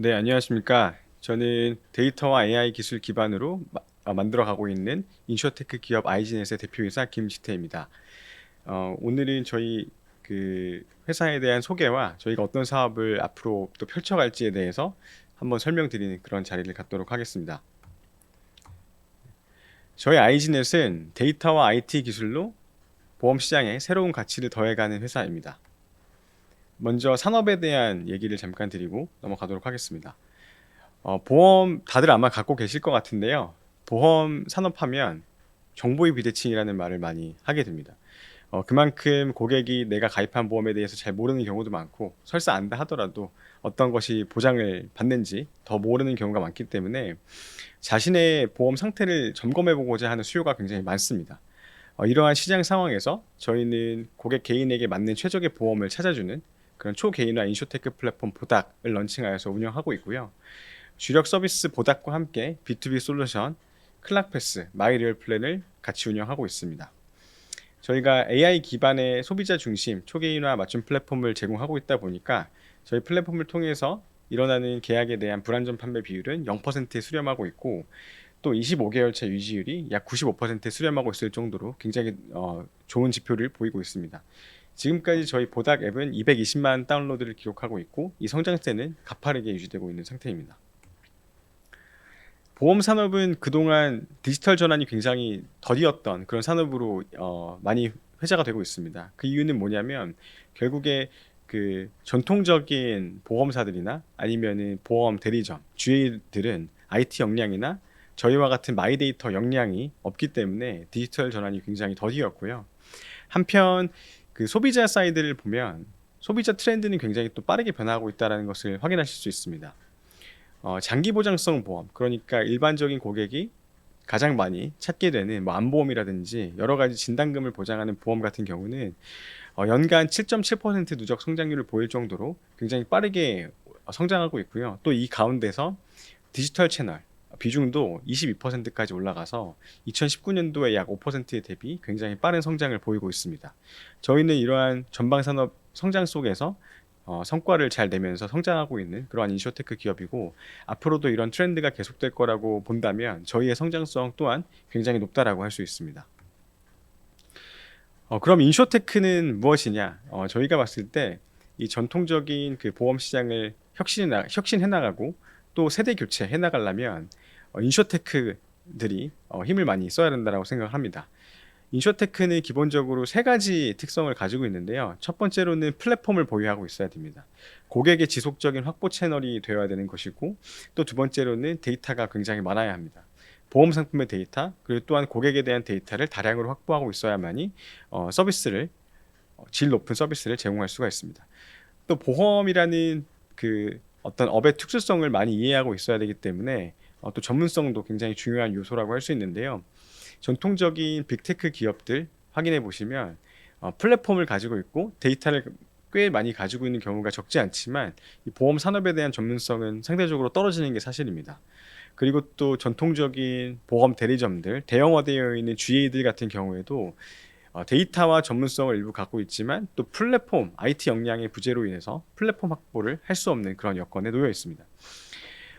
네, 안녕하십니까. 저는 데이터와 AI 기술 기반으로 만들어가고 있는 인쇼테크 기업 아이진넷의 대표이사 김지태입니다. 오늘은 저희 그 회사에 대한 소개와 저희가 어떤 사업을 앞으로 또 펼쳐갈지에 대해서 한번 설명드리는 그런 자리를 갖도록 하겠습니다. 저희 아이진넷은 데이터와 IT 기술로 보험 시장에 새로운 가치를 더해가는 회사입니다. 먼저 산업에 대한 얘기를 잠깐 드리고 넘어가도록 하겠습니다. 보험 다들 아마 갖고 계실 것 같은데요. 보험 산업하면 정보의 비대칭이라는 말을 많이 하게 됩니다. 그만큼 고객이 내가 가입한 보험에 대해서 잘 모르는 경우도 많고, 설사 안다 하더라도 어떤 것이 보장을 받는지 더 모르는 경우가 많기 때문에 자신의 보험 상태를 점검해 보고자 하는 수요가 굉장히 많습니다. 이러한 시장 상황에서 저희는 고객 개인에게 맞는 최적의 보험을 찾아주는 그런 초개인화 인쇼테크 플랫폼 보닥을 런칭하여서 운영하고 있고요. 주력 서비스 보닥과 함께 B2B 솔루션 클락패스, 마이리얼 플랜을 같이 운영하고 있습니다. 저희가 AI 기반의 소비자 중심 초개인화 맞춤 플랫폼을 제공하고 있다 보니까 저희 플랫폼을 통해서 일어나는 계약에 대한 불안전 판매 비율은 0%에 수렴하고 있고, 또 25개월차 유지율이 약 95%에 수렴하고 있을 정도로 굉장히 좋은 지표를 보이고 있습니다. 지금까지 저희 보닥 앱은 220만 다운로드를 기록하고 있고, 이 성장세는 가파르게 유지되고 있는 상태입니다. 보험 산업은 그동안 디지털 전환이 굉장히 더디었던 그런 산업으로 많이 회자가 되고 있습니다. 그 이유는 뭐냐면 결국에 그 전통적인 보험사들이나 아니면은 보험 대리점, GA들은 IT 역량이나 저희와 같은 마이데이터 역량이 없기 때문에 디지털 전환이 굉장히 더디었고요. 한편 그 소비자 사이드를 보면 소비자 트렌드는 굉장히 또 빠르게 변화하고 있다는 것을 확인하실 수 있습니다. 장기 보장성 보험, 그러니까 일반적인 고객이 가장 많이 찾게 되는 뭐 암보험이라든지 여러 가지 진단금을 보장하는 보험 같은 경우는 연간 7.7% 누적 성장률을 보일 정도로 굉장히 빠르게 성장하고 있고요. 또 이 가운데서 디지털 채널 비중도 22%까지 올라가서 2019년도에 약 5%에 대비 굉장히 빠른 성장을 보이고 있습니다. 저희는 이러한 전방 산업 성장 속에서 성과를 잘 내면서 성장하고 있는 그러한 인쇼테크 기업이고, 앞으로도 이런 트렌드가 계속될 거라고 본다면 저희의 성장성 또한 굉장히 높다라고 할 수 있습니다. 그럼 인쇼테크는 무엇이냐? 저희가 봤을 때 이 전통적인 그 보험 시장을 혁신해 나가고 또 세대 교체해 나가려면 인쇼테크들이 힘을 많이 써야 된다고 생각합니다. 인쇼테크는 기본적으로 세 가지 특성을 가지고 있는데요. 첫 번째로는 플랫폼을 보유하고 있어야 됩니다. 고객의 지속적인 확보 채널이 되어야 되는 것이고, 또 두 번째로는 데이터가 굉장히 많아야 합니다. 보험 상품의 데이터, 그리고 또한 고객에 대한 데이터를 다량으로 확보하고 있어야만이 서비스를 질 높은 서비스를 제공할 수가 있습니다. 또 보험이라는 그 어떤 업의 특수성을 많이 이해하고 있어야 되기 때문에 또 전문성도 굉장히 중요한 요소라고 할 수 있는데요. 전통적인 빅테크 기업들 확인해 보시면 플랫폼을 가지고 있고 데이터를 꽤 많이 가지고 있는 경우가 적지 않지만 이 보험 산업에 대한 전문성은 상대적으로 떨어지는 게 사실입니다. 그리고 또 전통적인 보험 대리점들, 대형화되어 있는 GA들 같은 경우에도 데이터와 전문성을 일부 갖고 있지만 또 플랫폼, IT 역량의 부재로 인해서 플랫폼 확보를 할 수 없는 그런 여건에 놓여 있습니다.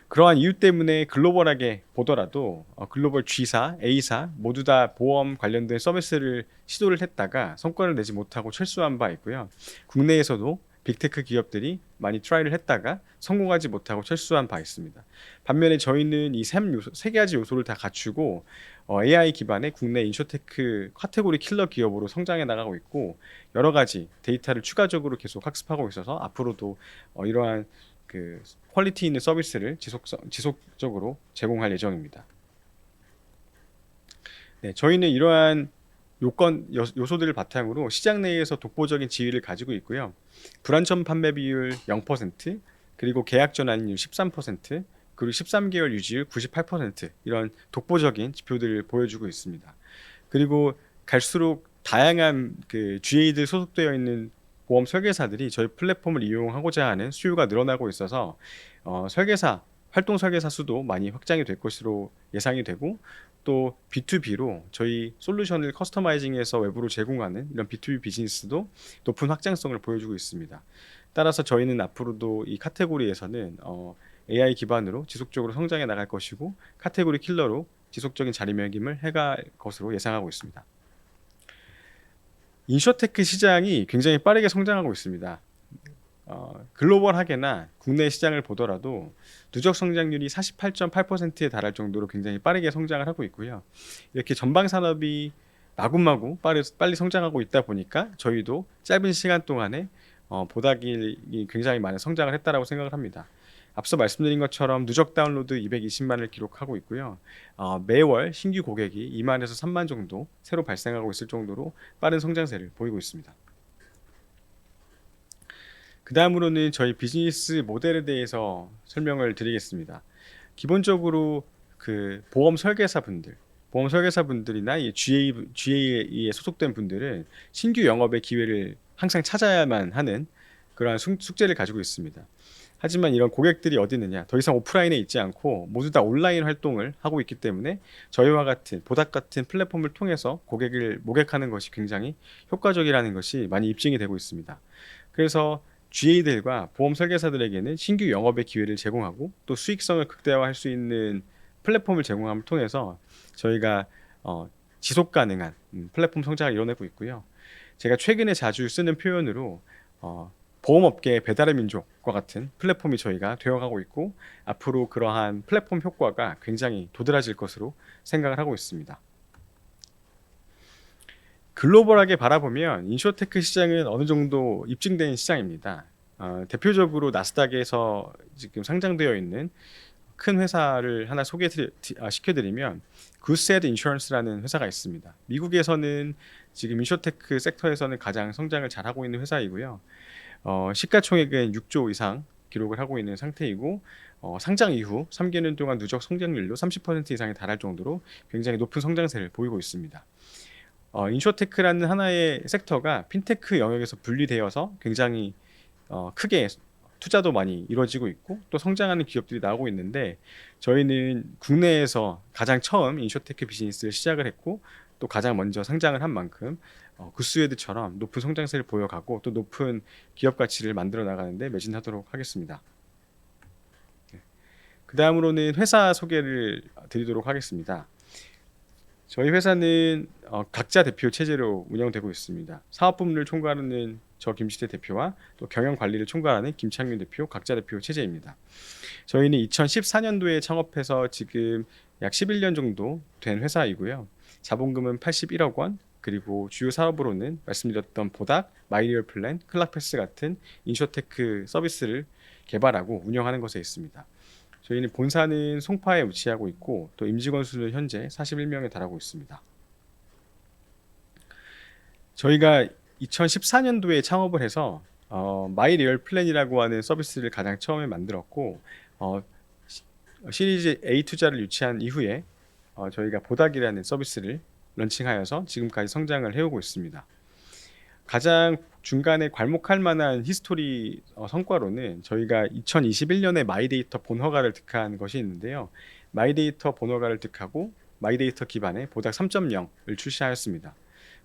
그러한 이유 때문에 글로벌하게 보더라도 글로벌 G사, A사 모두 다 보험 관련된 서비스를 시도를 했다가 성과를 내지 못하고 철수한 바 있고요. 국내에서도 빅테크 기업들이 많이 트라이를 했다가 성공하지 못하고 철수한 바 있습니다. 반면에 저희는 이 세 가지 요소를 다 갖추고 AI 기반의 국내 인쇼테크 카테고리 킬러 기업으로 성장해 나가고 있고, 여러 가지 데이터를 추가적으로 계속 학습하고 있어서 앞으로도 이러한 그 퀄리티 있는 서비스를 지속적으로 제공할 예정입니다. 네, 저희는 이러한 요소들을 바탕으로 시장 내에서 독보적인 지위를 가지고 있고요. 불안전 판매 비율 0%, 그리고 계약 전환율 13%, 그리고 13개월 유지율 98% 이런 독보적인 지표들을 보여주고 있습니다. 그리고 갈수록 다양한 그 GA들 소속되어 있는 보험 설계사들이 저희 플랫폼을 이용하고자 하는 수요가 늘어나고 있어서 활동 설계사 수도 많이 확장이 될 것으로 예상이 되고, 또 B2B로 저희 솔루션을 커스터마이징해서 외부로 제공하는 이런 B2B 비즈니스도 높은 확장성을 보여주고 있습니다. 따라서 저희는 앞으로도 이 카테고리에서는 AI 기반으로 지속적으로 성장해 나갈 것이고 카테고리 킬러로 지속적인 자리매김을 해갈 것으로 예상하고 있습니다. 인셔테크 시장이 굉장히 빠르게 성장하고 있습니다. 글로벌하게나 국내 시장을 보더라도 누적 성장률이 48.8%에 달할 정도로 굉장히 빠르게 성장을 하고 있고요. 이렇게 전방 산업이 마구마구 빨리 성장하고 있다 보니까 저희도 짧은 시간 동안에 보다길이 굉장히 많은 성장을 했다라고 생각을 합니다. 앞서 말씀드린 것처럼 누적 다운로드 220만을 기록하고 있고요. 매월 신규 고객이 2만에서 3만 정도 새로 발생하고 있을 정도로 빠른 성장세를 보이고 있습니다. 그 다음으로는 저희 비즈니스 모델에 대해서 설명을 드리겠습니다. 기본적으로 그 보험 설계사분들이나 이 GA에 소속된 분들은 신규 영업의 기회를 항상 찾아야만 하는 그러한 숙제를 가지고 있습니다. 하지만 이런 고객들이 어디 있느냐, 더 이상 오프라인에 있지 않고 모두 다 온라인 활동을 하고 있기 때문에 저희와 같은 보닥 같은 플랫폼을 통해서 고객을 모객하는 것이 굉장히 효과적이라는 것이 많이 입증이 되고 있습니다. 그래서 GA들과 보험 설계사들에게는 신규 영업의 기회를 제공하고 또 수익성을 극대화할 수 있는 플랫폼을 제공함을 통해서 저희가 지속 가능한 플랫폼 성장을 이뤄내고 있고요. 제가 최근에 자주 쓰는 표현으로 보험업계의 배달의 민족과 같은 플랫폼이 저희가 되어가고 있고 앞으로 그러한 플랫폼 효과가 굉장히 도드라질 것으로 생각을 하고 있습니다. 글로벌하게 바라보면 인쇼테크 시장은 어느 정도 입증된 시장입니다. 대표적으로 나스닥에서 지금 상장되어 있는 큰 회사를 하나 소개시켜드리면 굿세드 인슈런스라는 회사가 있습니다. 미국에서는 지금 인쇼테크 섹터에서는 가장 성장을 잘하고 있는 회사이고요. 시가총액은 6조 이상 기록을 하고 있는 상태이고 상장 이후 3개년 동안 누적 성장률도 30% 이상에 달할 정도로 굉장히 높은 성장세를 보이고 있습니다. 인쇼테크라는 하나의 섹터가 핀테크 영역에서 분리되어서 굉장히 크게 투자도 많이 이루어지고 있고 또 성장하는 기업들이 나오고 있는데 저희는 국내에서 가장 처음 인쇼테크 비즈니스를 시작을 했고 또 가장 먼저 상장을 한 만큼 굿스웨드처럼 높은 성장세를 보여가고 또 높은 기업 가치를 만들어 나가는데 매진하도록 하겠습니다. 그 다음으로는 회사 소개를 드리도록 하겠습니다. 저희 회사는 각자 대표 체제로 운영되고 있습니다. 사업부문을 총괄하는 저 김시태 대표와 또 경영관리를 총괄하는 김창윤 대표 각자 대표 체제입니다. 저희는 2014년도에 창업해서 지금 약 11년 정도 된 회사이고요. 자본금은 81억 원, 그리고 주요 사업으로는 말씀드렸던 보닥, 마이리얼플랜, 클락패스 같은 인쇼테크 서비스를 개발하고 운영하는 것에 있습니다. 저희는 본사는 송파에 위치하고 있고 또 임직원 수는 현재 41명에 달하고 있습니다. 저희가 2014년도에 창업을 해서 마이리얼플랜이라고 하는 서비스를 가장 처음에 만들었고 시리즈 A 투자를 유치한 이후에 저희가 보닥이라는 서비스를 런칭하여서 지금까지 성장을 해오고 있습니다. 가장 중간에 괄목할 만한 히스토리 성과로는 저희가 2021년에 마이데이터 본허가를 득한 것이 있는데요. 마이데이터 본허가를 득하고 마이데이터 기반의 보닥 3.0을 출시하였습니다.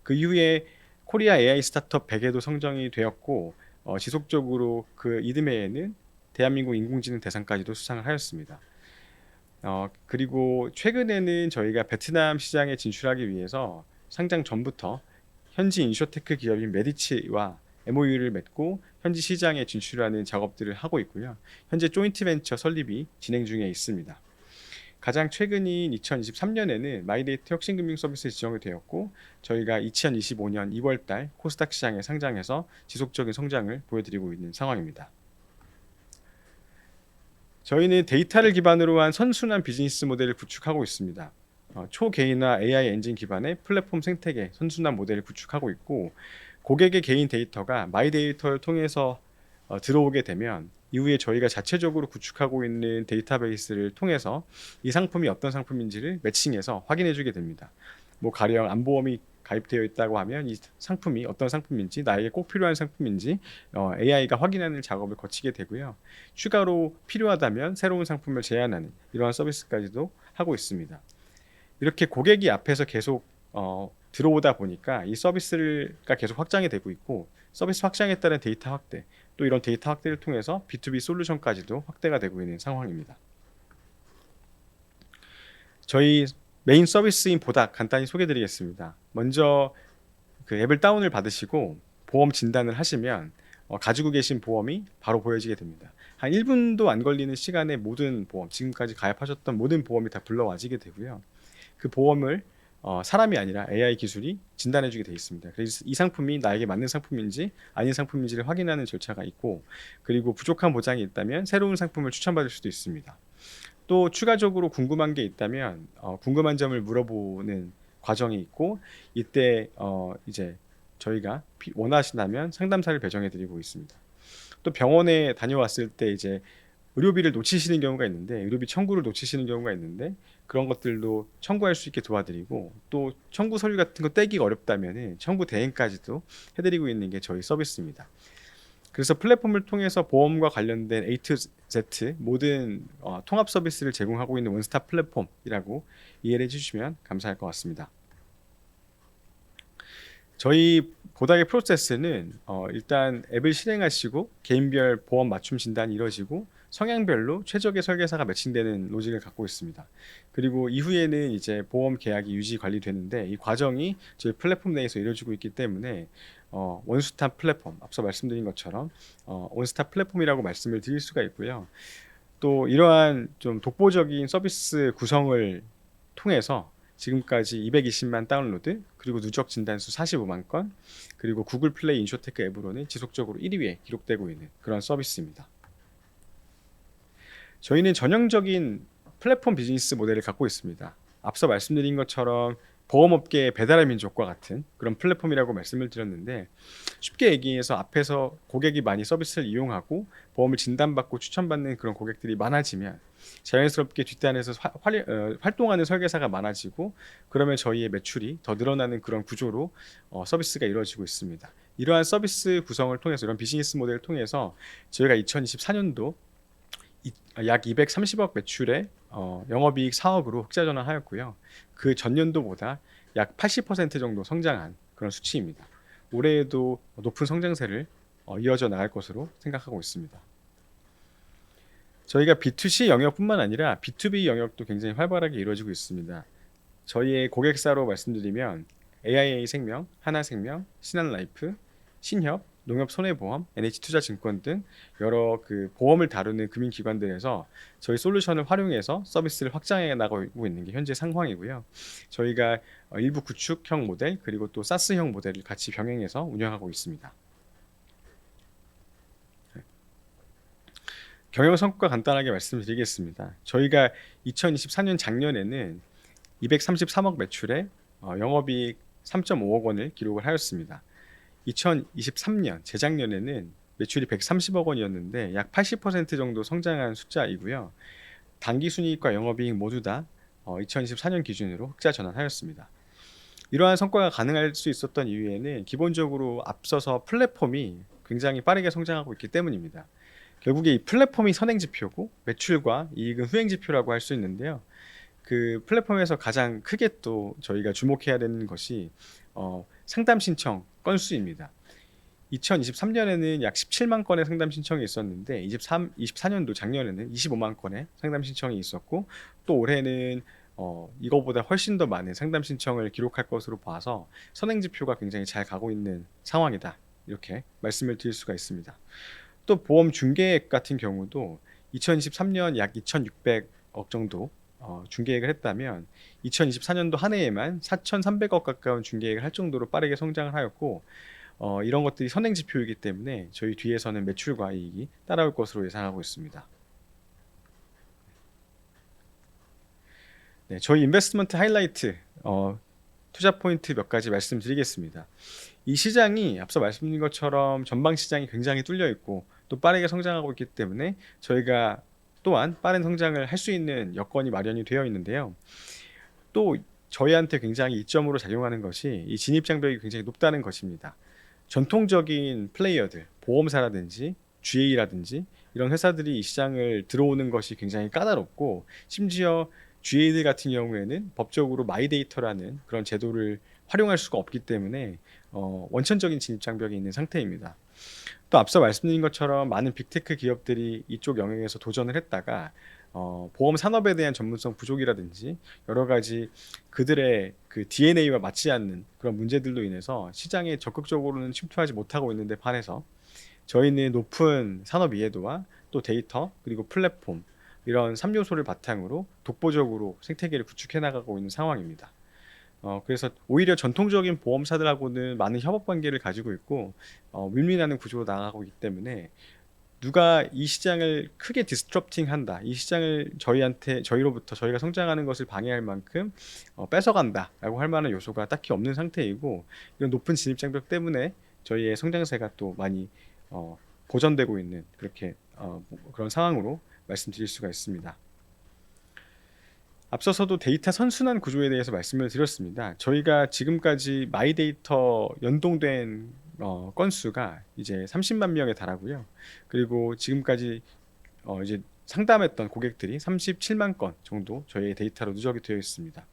그 이후에 코리아 AI 스타트업 100에도 선정이 되었고 지속적으로 그 이듬해에는 대한민국 인공지능 대상까지도 수상을 하였습니다. 그리고 최근에는 저희가 베트남 시장에 진출하기 위해서 상장 전부터 현지 인쇼테크 기업인 메디치와 MOU를 맺고 현지 시장에 진출하는 작업들을 하고 있고요. 현재 조인트 벤처 설립이 진행 중에 있습니다. 가장 최근인 2023년에는 마이데이터 혁신금융 서비스에 지정이 되었고 저희가 2025년 2월달 코스닥 시장에 상장해서 지속적인 성장을 보여드리고 있는 상황입니다. 저희는 데이터를 기반으로 한 선순환 비즈니스 모델을 구축하고 있습니다. 초개인화 AI 엔진 기반의 플랫폼 생태계 선순환 모델을 구축하고 있고 고객의 개인 데이터가 마이데이터를 통해서 들어오게 되면 이후에 저희가 자체적으로 구축하고 있는 데이터베이스를 통해서 이 상품이 어떤 상품인지를 매칭해서 확인해 주게 됩니다. 가령 안보험이 가입되어 있다고 하면 이 상품이 어떤 상품인지 나에게 꼭 필요한 상품인지 AI가 확인하는 작업을 거치게 되고요. 추가로 필요하다면 새로운 상품을 제안하는 이러한 서비스까지도 하고 있습니다. 이렇게 고객이 앞에서 계속 들어오다 보니까 이 서비스가 계속 확장이 되고 있고 서비스 확장에 따른 데이터 확대, 또 이런 데이터 확대를 통해서 B2B 솔루션까지도 확대가 되고 있는 상황입니다. 저희 메인 서비스인 보닥 간단히 소개드리겠습니다. 먼저 그 앱을 다운을 받으시고 보험 진단을 하시면 가지고 계신 보험이 바로 보여지게 됩니다. 한 1분도 안 걸리는 시간에 모든 보험, 지금까지 가입하셨던 모든 보험이 다 불러와지게 되고요. 그 보험을 사람이 아니라 AI 기술이 진단해주게 되어 있습니다. 그래서 이 상품이 나에게 맞는 상품인지 아닌 상품인지를 확인하는 절차가 있고, 그리고 부족한 보장이 있다면 새로운 상품을 추천받을 수도 있습니다. 또 추가적으로 궁금한 게 있다면 궁금한 점을 물어보는 과정이 있고, 이때 이제 저희가 원하신다면 상담사를 배정해 드리고 있습니다. 또 병원에 다녀왔을 때 이제 의료비를 놓치시는 경우가 있는데, 의료비 청구를 놓치시는 경우가 있는데, 그런 것들도 청구할 수 있게 도와드리고, 또 청구 서류 같은 거 떼기가 어렵다면 청구 대행까지도 해드리고 있는 게 저희 서비스입니다. 그래서 플랫폼을 통해서 보험과 관련된 A to Z 모든 통합 서비스를 제공하고 있는 원스톱 플랫폼이라고 이해를 해주시면 감사할 것 같습니다. 저희 보닥의 프로세스는 일단 앱을 실행하시고 개인별 보험 맞춤 진단이 이루어지고 성향별로 최적의 설계사가 매칭되는 로직을 갖고 있습니다. 그리고 이후에는 이제 보험 계약이 유지 관리되는데, 이 과정이 저희 플랫폼 내에서 이루어지고 있기 때문에 원스톱 플랫폼, 앞서 말씀드린 것처럼 원스톱 플랫폼이라고 말씀을 드릴 수가 있고요. 또 이러한 좀 독보적인 서비스 구성을 통해서 지금까지 220만 다운로드, 그리고 누적 진단수 45만 건, 그리고 구글 플레이 인쇼테크 앱으로는 지속적으로 1위에 기록되고 있는 그런 서비스입니다. 저희는 전형적인 플랫폼 비즈니스 모델을 갖고 있습니다. 앞서 말씀드린 것처럼 보험업계의 배달의 민족과 같은 그런 플랫폼이라고 말씀을 드렸는데, 쉽게 얘기해서 앞에서 고객이 많이 서비스를 이용하고 보험을 진단받고 추천받는 그런 고객들이 많아지면 자연스럽게 뒷단에서 활동하는 설계사가 많아지고, 그러면 저희의 매출이 더 늘어나는 그런 구조로 서비스가 이루어지고 있습니다. 이러한 서비스 구성을 통해서, 이런 비즈니스 모델을 통해서 저희가 2024년도 약 230억 매출에 영업이익 4억으로 흑자 전환하였고요. 그 전년도보다 약 80% 정도 성장한 그런 수치입니다. 올해에도 높은 성장세를 이어져 나갈 것으로 생각하고 있습니다. 저희가 B2C 영역뿐만 아니라 B2B 영역도 굉장히 활발하게 이루어지고 있습니다. 저희의 고객사로 말씀드리면 AIA 생명, 하나생명, 신한라이프, 신협, 농협손해보험, NH투자증권 등 여러 그 보험을 다루는 금융기관들에서 저희 솔루션을 활용해서 서비스를 확장해 나가고 있는 게 현재 상황이고요. 저희가 일부 구축형 모델, 그리고 또 사스형 모델을 같이 병행해서 운영하고 있습니다. 경영 성과 간단하게 말씀드리겠습니다. 저희가 2024년 작년에는 233억 매출에 영업이익 3.5억 원을 기록을 하였습니다. 2023년 재작년에는 매출이 130억 원이었는데 약 80% 정도 성장한 숫자이고요. 당기순이익과 영업이익 모두 다 2024년 기준으로 흑자 전환하였습니다. 이러한 성과가 가능할 수 있었던 이유에는 기본적으로 앞서서 플랫폼이 굉장히 빠르게 성장하고 있기 때문입니다. 결국에 이 플랫폼이 선행지표고 매출과 이익은 후행지표라고 할 수 있는데요. 그 플랫폼에서 가장 크게 또 저희가 주목해야 되는 것이 상담 신청 건수입니다. 2023년에는 약 17만 건의 상담 신청이 있었는데 24년도 작년에는 25만 건의 상담 신청이 있었고, 또 올해는 이거보다 훨씬 더 많은 상담 신청을 기록할 것으로 봐서 선행지표가 굉장히 잘 가고 있는 상황이다, 이렇게 말씀을 드릴 수가 있습니다. 또 보험 중개액 같은 경우도 2023년 약 2,600억 정도 중개액을 했다면 2024년도 한 해에만 4,300억 가까운 중개액을 할 정도로 빠르게 성장을 하였고, 이런 것들이 선행지표이기 때문에 저희 뒤에서는 매출과 이익이 따라올 것으로 예상하고 있습니다. 네, 저희 인베스트먼트 하이라이트 투자 포인트 몇 가지 말씀드리겠습니다. 이 시장이 앞서 말씀드린 것처럼 전방 시장이 굉장히 뚫려 있고 또 빠르게 성장하고 있기 때문에 저희가 또한 빠른 성장을 할 수 있는 여건이 마련이 되어 있는데요. 또 저희한테 굉장히 이점으로 작용하는 것이 이 진입 장벽이 굉장히 높다는 것입니다. 전통적인 플레이어들, 보험사라든지 GA라든지 이런 회사들이 이 시장을 들어오는 것이 굉장히 까다롭고, 심지어 GA들 같은 경우에는 법적으로 마이데이터라는 그런 제도를 활용할 수가 없기 때문에 원천적인 진입 장벽이 있는 상태입니다. 또 앞서 말씀드린 것처럼 많은 빅테크 기업들이 이쪽 영역에서 도전을 했다가 보험 산업에 대한 전문성 부족이라든지 여러 가지 그들의 그 DNA와 맞지 않는 그런 문제들로 인해서 시장에 적극적으로는 침투하지 못하고 있는데 반해서 저희는 높은 산업 이해도와 또 데이터 그리고 플랫폼 이런 3요소를 바탕으로 독보적으로 생태계를 구축해 나가고 있는 상황입니다. 그래서 오히려 전통적인 보험사들하고는 많은 협업 관계를 가지고 있고 윈윈하는 구조로 나가고 있기 때문에 누가 이 시장을 크게 디스트럽팅 한다. 이 시장을 저희로부터 저희가 성장하는 것을 방해할 만큼 뺏어간다라고 할 만한 요소가 딱히 없는 상태이고 이런 높은 진입 장벽 때문에 저희의 성장세가 또 많이 보전되고 있는 그렇게 그런 상황으로 말씀드릴 수가 있습니다. 앞서서도 데이터 선순환 구조에 대해서 말씀을 드렸습니다. 저희가 지금까지 마이데이터 연동된 건수가 이제 30만 명에 달하고요. 그리고 지금까지 이제 상담했던 고객들이 37만 건 정도 저희의 데이터로 누적이 되어 있습니다.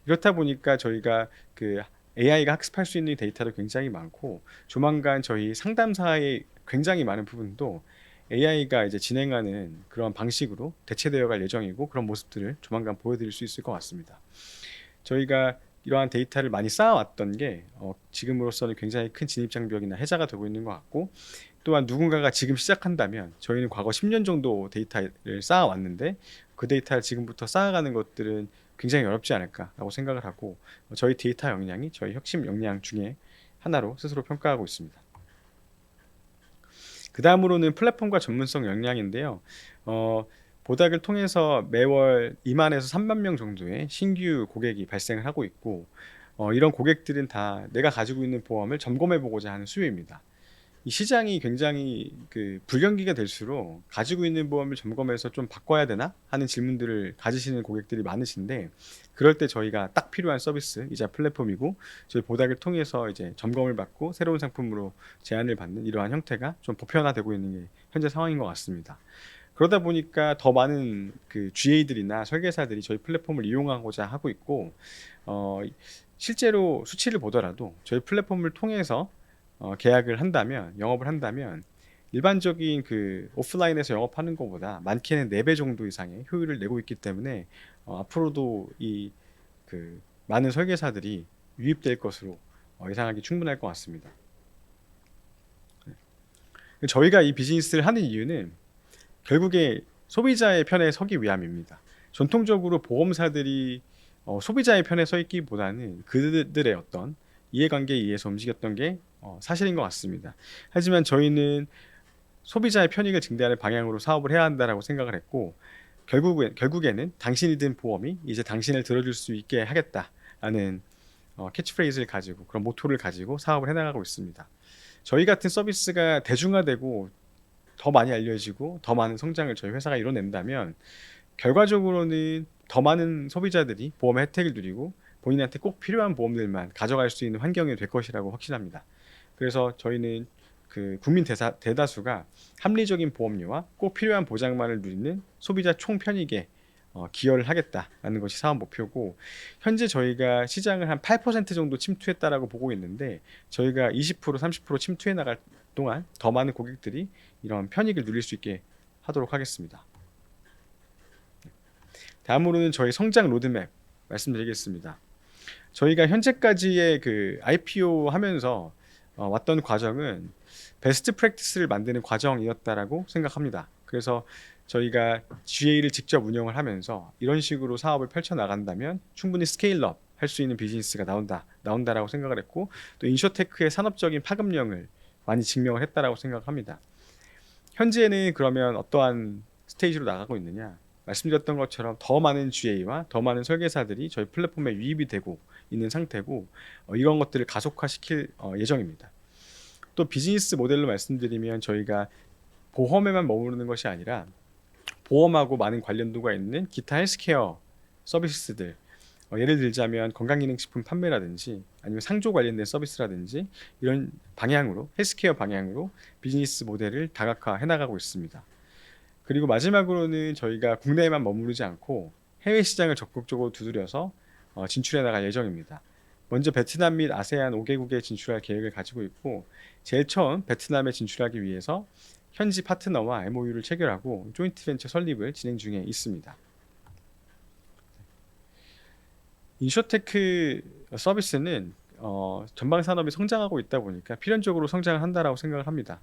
이렇다 보니까 저희가 그 AI가 학습할 수 있는 데이터도 굉장히 많고 조만간 저희 상담사의 굉장히 많은 부분도 AI가 이제 진행하는 그런 방식으로 대체되어 갈 예정이고 그런 모습들을 조만간 보여드릴 수 있을 것 같습니다. 저희가 이러한 데이터를 많이 쌓아왔던 게 지금으로서는 굉장히 큰 진입장벽이나 해자가 되고 있는 것 같고 또한 누군가가 지금 시작한다면 저희는 과거 10년 정도 데이터를 쌓아왔는데 그 데이터를 지금부터 쌓아가는 것들은 굉장히 어렵지 않을까라고 생각을 하고 저희 데이터 역량이 저희 혁신 역량 중에 하나로 스스로 평가하고 있습니다. 그 다음으로는 플랫폼과 전문성 역량인데요. 보닥을 통해서 매월 2만에서 3만 명 정도의 신규 고객이 발생을 하고 있고 이런 고객들은 다 내가 가지고 있는 보험을 점검해 보고자 하는 수요입니다. 이 시장이 굉장히 그 불경기가 될수록 가지고 있는 보험을 점검해서 좀 바꿔야 되나 하는 질문들을 가지시는 고객들이 많으신데 그럴 때 저희가 딱 필요한 서비스이자 플랫폼이고 저희 보닥을 통해서 이제 점검을 받고 새로운 상품으로 제안을 받는 이러한 형태가 좀 보편화되고 있는 게 현재 상황인 것 같습니다. 그러다 보니까 더 많은 그 GA들이나 설계사들이 저희 플랫폼을 이용하고자 하고 있고 실제로 수치를 보더라도 저희 플랫폼을 통해서 계약을 한다면 영업을 한다면 일반적인 그 오프라인에서 영업하는 것보다 많게는 4배 정도 이상의 효율을 내고 있기 때문에 앞으로도 이 그 많은 설계사들이 유입될 것으로 예상하기 충분할 것 같습니다. 저희가 이 비즈니스를 하는 이유는 결국에 소비자의 편에 서기 위함입니다. 전통적으로 보험사들이 소비자의 편에 서 있기보다는 그들의 어떤 이해관계에 의해서 움직였던 게 사실인 것 같습니다. 하지만 저희는 소비자의 편익을 증대하는 방향으로 사업을 해야 한다라고 생각을 했고 결국에는 당신이 든 보험이 이제 당신을 들어줄 수 있게 하겠다라는 캐치프레이즈를 가지고 그런 모토를 가지고 사업을 해나가고 있습니다. 저희 같은 서비스가 대중화되고 더 많이 알려지고 더 많은 성장을 저희 회사가 이뤄낸다면 결과적으로는 더 많은 소비자들이 보험의 혜택을 누리고 본인한테 꼭 필요한 보험들만 가져갈 수 있는 환경이 될 것이라고 확신합니다. 그래서 저희는 그 국민 대다수가 합리적인 보험료와 꼭 필요한 보장만을 누리는 소비자 총편익에 기여를 하겠다라는 것이 사업 목표고 현재 저희가 시장을 한 8% 정도 침투했다라고 보고 있는데 저희가 20% 30% 침투해 나갈 동안 더 많은 고객들이 이런 편익을 누릴 수 있게 하도록 하겠습니다. 다음으로는 저희 성장 로드맵 말씀드리겠습니다. 저희가 현재까지의 그 IPO 하면서 왔던 과정은 베스트 프랙티스를 만드는 과정이었다라고 생각합니다. 그래서 저희가 GA를 직접 운영을 하면서 이런 식으로 사업을 펼쳐 나간다면 충분히 스케일업 할 수 있는 비즈니스가 나온다라고 생각을 했고 또 인쇼테크의 산업적인 파급력을 많이 증명을 했다라고 생각합니다. 현재는 그러면 어떠한 스테이지로 나가고 있느냐? 말씀드렸던 것처럼 더 많은 GA와 더 많은 설계사들이 저희 플랫폼에 유입이 되고 있는 상태고 이런 것들을 가속화시킬 예정입니다. 또 비즈니스 모델로 말씀드리면 저희가 보험에만 머무르는 것이 아니라 보험하고 많은 관련도가 있는 기타 헬스케어 서비스들 예를 들자면 건강기능식품 판매라든지 아니면 상조 관련된 서비스라든지 이런 방향으로 헬스케어 방향으로 비즈니스 모델을 다각화해 나가고 있습니다. 그리고 마지막으로는 저희가 국내에만 머무르지 않고 해외 시장을 적극적으로 두드려서 진출해 나갈 예정입니다. 먼저 베트남 및 아세안 5개국에 진출할 계획을 가지고 있고 제일 처음 베트남에 진출하기 위해서 현지 파트너와 MOU를 체결하고 조인트 벤처 설립을 진행 중에 있습니다. 인쇼테크 서비스는 전방 산업이 성장하고 있다 보니까 필연적으로 성장을 한다라고 생각을 합니다.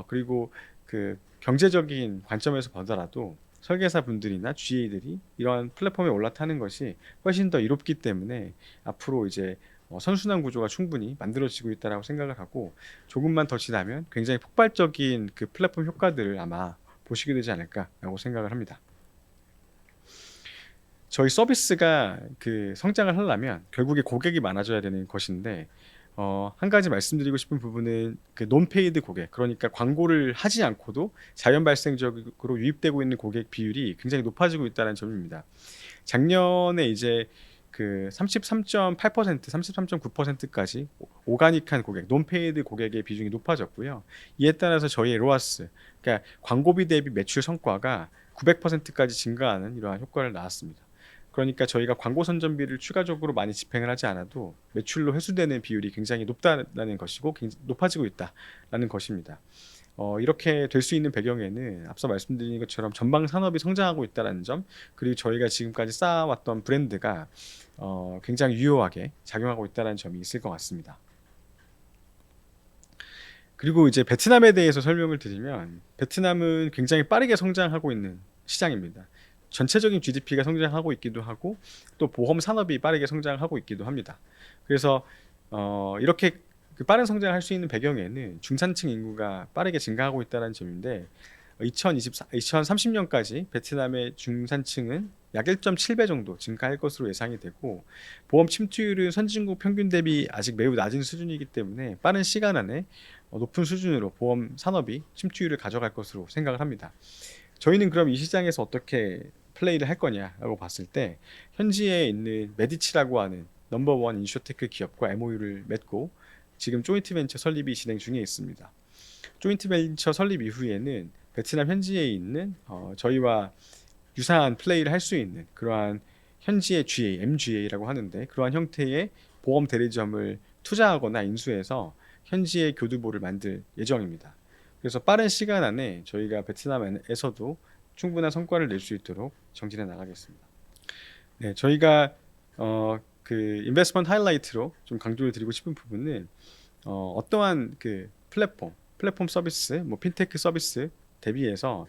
그리고 그 경제적인 관점에서 보더라도 설계사 분들이나 GA들이 이러한 플랫폼에 올라타는 것이 훨씬 더 이롭기 때문에 앞으로 이제 선순환 구조가 충분히 만들어지고 있다라고 생각을 하고 조금만 더 지나면 굉장히 폭발적인 그 플랫폼 효과들을 아마 보시게 되지 않을까라고 생각을 합니다. 저희 서비스가 그 성장을 하려면 결국에 고객이 많아져야 되는 것인데 한 가지 말씀드리고 싶은 부분은 그 논페이드 고객, 그러니까 광고를 하지 않고도 자연 발생적으로 유입되고 있는 고객 비율이 굉장히 높아지고 있다는 점입니다. 작년에 이제 그 33.8%, 33.9%까지 오가닉한 고객, 논페이드 고객의 비중이 높아졌고요. 이에 따라서 저희의 로아스, 그러니까 광고비 대비 매출 성과가 900%까지 증가하는 이러한 효과를 낳았습니다. 그러니까 저희가 광고 선전비를 추가적으로 많이 집행을 하지 않아도 매출로 회수되는 비율이 굉장히 높다는 것이고 높아지고 있다라는 것입니다. 이렇게 될 수 있는 배경에는 앞서 말씀드린 것처럼 전방 산업이 성장하고 있다는 점, 그리고 저희가 지금까지 쌓아왔던 브랜드가 굉장히 유효하게 작용하고 있다는 점이 있을 것 같습니다. 그리고 이제 베트남에 대해서 설명을 드리면 베트남은 굉장히 빠르게 성장하고 있는 시장입니다. 전체적인 GDP가 성장하고 있기도 하고 또 보험 산업이 빠르게 성장하고 있기도 합니다. 그래서 이렇게 그 빠른 성장을 할 수 있는 배경에는 중산층 인구가 빠르게 증가하고 있다는 점인데 2030년까지 베트남의 중산층은 약 1.7배 정도 증가할 것으로 예상이 되고 보험 침투율은 선진국 평균 대비 아직 매우 낮은 수준이기 때문에 빠른 시간 안에 높은 수준으로 보험 산업이 침투율을 가져갈 것으로 생각을 합니다. 저희는 그럼 이 시장에서 어떻게 플레이를 할 거냐라고 봤을 때 현지에 있는 메디치라고 하는 넘버원 인쇼테크 기업과 MOU를 맺고 지금 조인트 벤처 설립이 진행 중에 있습니다. 조인트 벤처 설립 이후에는 베트남 현지에 있는 저희와 유사한 플레이를 할 수 있는 그러한 현지의 GA, MGA라고 하는데 그러한 형태의 보험 대리점을 투자하거나 인수해서 현지의 교두보를 만들 예정입니다. 그래서 빠른 시간 안에 저희가 베트남에서도 충분한 성과를 낼 수 있도록 정진해 나가겠습니다. 네, 저희가 그 인베스트먼트 하이라이트로 좀 강조를 드리고 싶은 부분은 어떠한 그 플랫폼 서비스, 뭐 핀테크 서비스 대비해서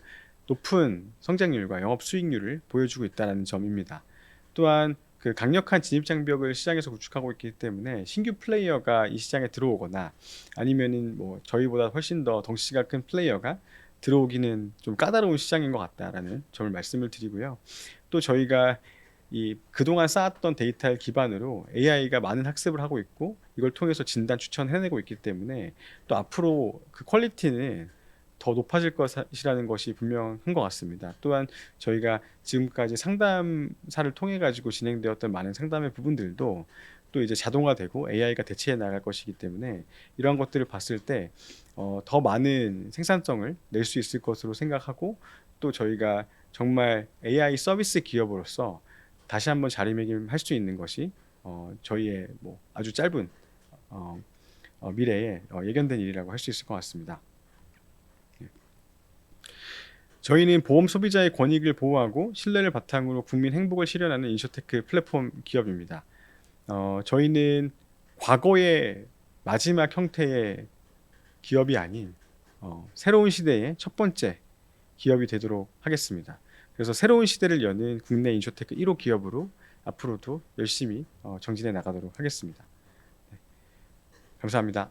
높은 성장률과 영업 수익률을 보여주고 있다는 점입니다. 또한 그 강력한 진입 장벽을 시장에서 구축하고 있기 때문에 신규 플레이어가 이 시장에 들어오거나 아니면은 뭐 저희보다 훨씬 더 덩치가 큰 플레이어가 들어오기는 좀 까다로운 시장인 것 같다라는 점을 말씀을 드리고요. 또 저희가 이 그동안 쌓았던 데이터를 기반으로 AI가 많은 학습을 하고 있고 이걸 통해서 진단 추천해내고 있기 때문에 또 앞으로 그 퀄리티는 더 높아질 것이라는 것이 분명한 것 같습니다. 또한 저희가 지금까지 상담사를 통해 가지고 진행되었던 많은 상담의 부분들도 또 이제 자동화되고 AI가 대체해 나갈 것이기 때문에 이러한 것들을 봤을 때 더 많은 생산성을 낼 수 있을 것으로 생각하고 또 저희가 정말 AI 서비스 기업으로서 다시 한번 자리매김할 수 있는 것이 저희의 뭐 아주 짧은 미래에 예견된 일이라고 할 수 있을 것 같습니다. 저희는 보험 소비자의 권익을 보호하고 신뢰를 바탕으로 국민 행복을 실현하는 인쇼테크 플랫폼 기업입니다. 저희는 과거의 마지막 형태의 기업이 아닌 새로운 시대의 첫 번째 기업이 되도록 하겠습니다. 그래서 새로운 시대를 여는 국내 인쇼테크 1호 기업으로 앞으로도 열심히 정진해 나가도록 하겠습니다. 네, 감사합니다.